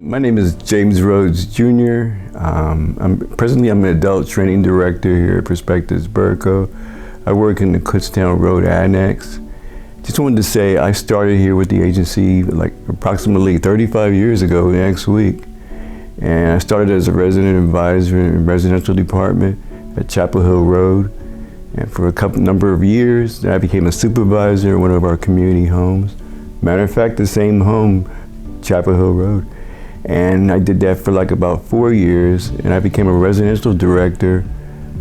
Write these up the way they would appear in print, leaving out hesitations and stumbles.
My name is James Rhodes Jr. Presently I'm an adult training director here at Perspectives Berco. I work in the Kutztown Road Annex. Just wanted to say I started here with the agency like approximately 35 years ago next week. And I started as a resident advisor in the residential department at Chapel Hill Road. And for a number of years, I became a supervisor in one of our community homes. Matter of fact, the same home, Chapel Hill Road. And I did that for like about 4 years, and I became a residential director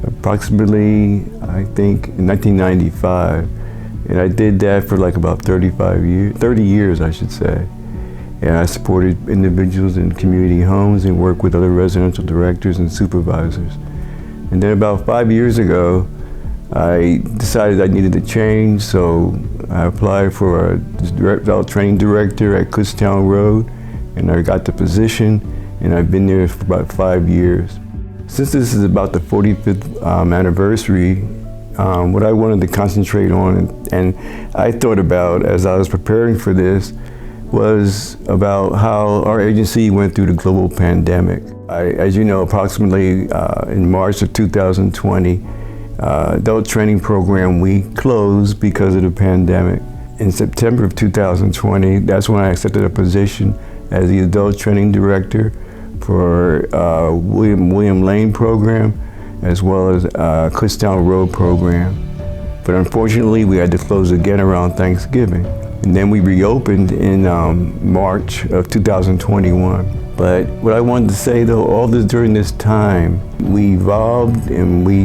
approximately, I think, in 1995. And I did that for like about 30 years, I should say. And I supported individuals in community homes and worked with other residential directors and supervisors. And then about 5 years ago, I decided I needed to change, so I applied for a adult training director at Kutztown Road, and I got the position, and I've been there for about 5 years. Since this is about the 45th anniversary, what I wanted to concentrate on, and I thought about as I was preparing for this, was about how our agency went through the global pandemic. As you know, approximately in March of 2020, adult training program, we closed because of the pandemic. In September of 2020, that's when I accepted a position as the adult training director for William Lane program, as well as Kutztown Road program. But unfortunately, we had to close again around Thanksgiving. And then we reopened in March of 2021. But what I wanted to say though, all this during this time, we evolved and we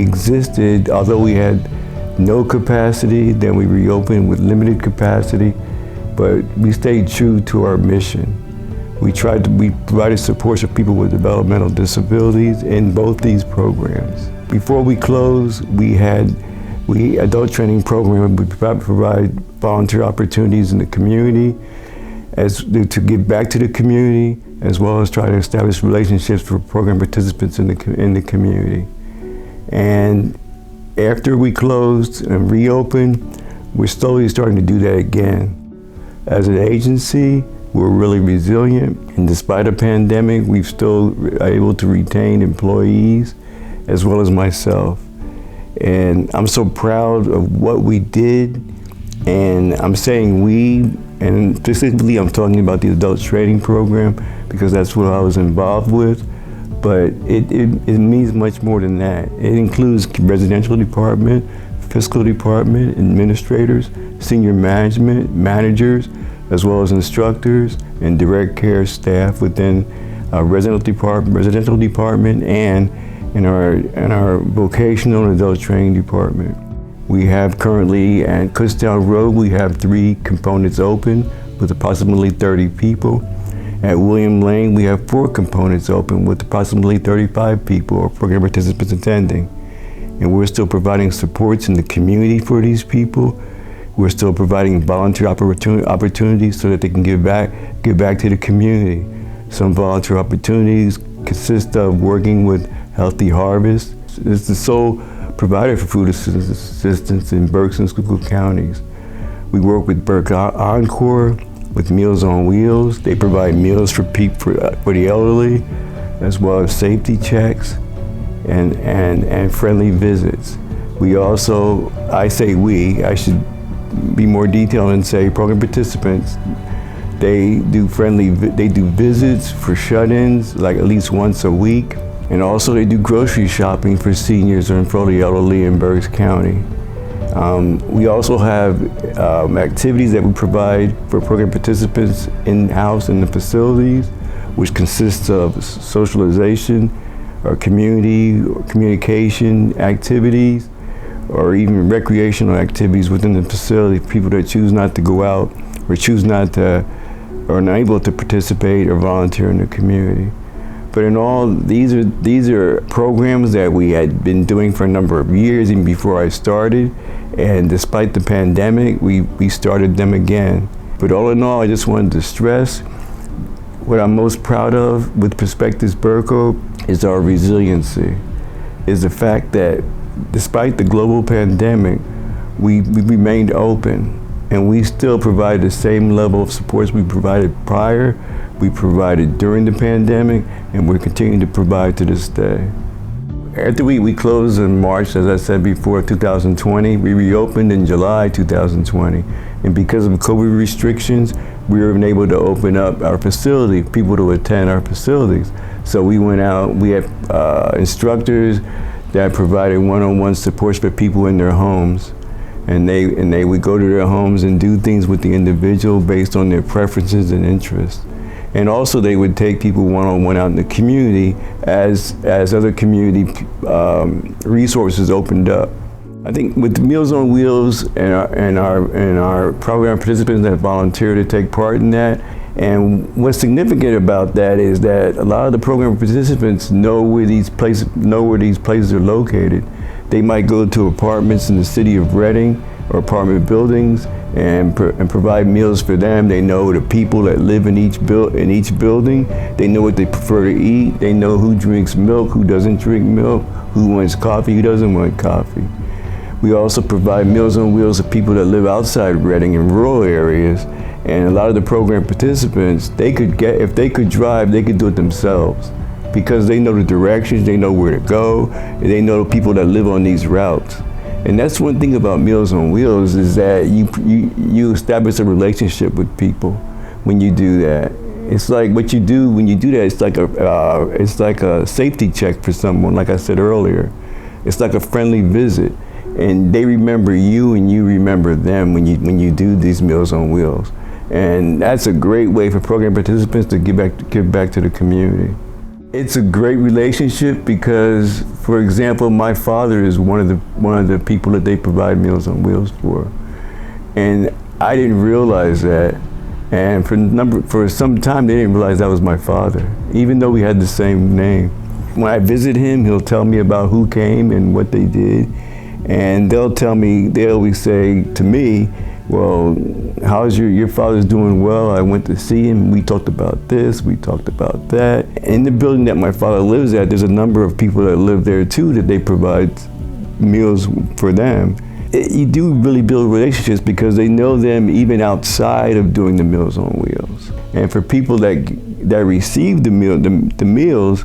existed, although we had no capacity, then we reopened with limited capacity, but we stayed true to our mission. We provided support for people with developmental disabilities in both these programs. Before we closed, adult training program, we provide volunteer opportunities in the community to give back to the community, as well as try to establish relationships for program participants in the community. And after we closed and reopened, we're slowly starting to do that again. As an agency, we're really resilient, and despite a pandemic, we've still able to retain employees, as well as myself. And I'm so proud of what we did, and I'm saying we, and specifically I'm talking about the adult training program because that's what I was involved with, but it means much more than that. It includes residential department, fiscal department, administrators, senior management, managers, as well as instructors and direct care staff within our residential department and in our vocational and adult training department. We have currently at Kutztown Road, we have 3 components open with approximately 30 people. At William Lane, we have 4 components open with approximately 35 people or program participants attending. And we're still providing supports in the community for these people. We're still providing volunteer opportunities so that they can give back to the community. Some volunteer opportunities consist of working with Healthy Harvest. It's the sole provider for food assistance in Berks and Schuylkill counties. We work with Berks Encore, with Meals on Wheels. They provide meals for the elderly, as well as safety checks and friendly visits. We also, I should be more detailed and say program participants, they do visits for shut-ins like at least once a week, and also they do grocery shopping for seniors and for the elderly in Berks County. We also have activities that we provide for program participants in-house in the facilities, which consists of socialization, or communication activities, or even recreational activities within the facility, people that choose not to go out or are unable to participate or volunteer in the community. But in all, these are programs that we had been doing for a number of years, even before I started. And despite the pandemic, we started them again. But all in all, I just wanted to stress what I'm most proud of with Perspectives Berco is our resiliency, is the fact that despite the global pandemic, we remained open, and we still provide the same level of supports we provided prior, We provided during the pandemic, and we're continuing to provide to this day. After we closed in March, as I said before, 2020, we reopened in July 2020. And because of COVID restrictions, we were able to open up our facility, people to attend our facilities. So we went out, we had instructors that provided one-on-one supports for people in their homes. And they would go to their homes and do things with the individual based on their preferences and interests. And also they would take people one-on-one out in the community as other community resources opened up. I think with Meals on Wheels and our program participants that volunteer to take part in that, and what's significant about that is that a lot of the program participants know where these places are located. They might go to apartments in the city of Reading or apartment buildings and provide meals for them. They know the people that live in each building. They know what they prefer to eat. They know who drinks milk, who doesn't drink milk, who wants coffee, who doesn't want coffee. We also provide Meals on Wheels to people that live outside Reading in rural areas. And a lot of the program participants, if they could drive, they could do it themselves because they know the directions, they know where to go, and they know the people that live on these routes. And that's one thing about Meals on Wheels is that you establish a relationship with people when you do that. It's like what you do when you do that. It's like a safety check for someone. Like I said earlier, it's like a friendly visit, and they remember you and you remember them when you do these Meals on Wheels. And that's a great way for program participants to give back to the community. It's a great relationship because, for example, my father is one of the people that they provide Meals on Wheels for, and I didn't realize that. And for some time, they didn't realize that was my father, even though we had the same name. When I visit him, he'll tell me about who came and what they did, and they always say to me, well, how's your father's doing well? I went to see him, we talked about this, we talked about that. In the building that my father lives at, there's a number of people that live there too that they provide meals for them. You do really build relationships because they know them even outside of doing the Meals on Wheels. And for people that receive the meals,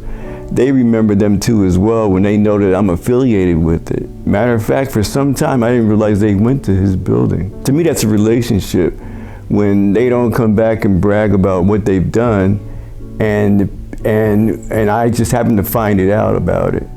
they remember them too as well when they know that I'm affiliated with it. Matter of fact, for some time, I didn't realize they went to his building. To me, that's a relationship when they don't come back and brag about what they've done, and I just happen to find it out about it.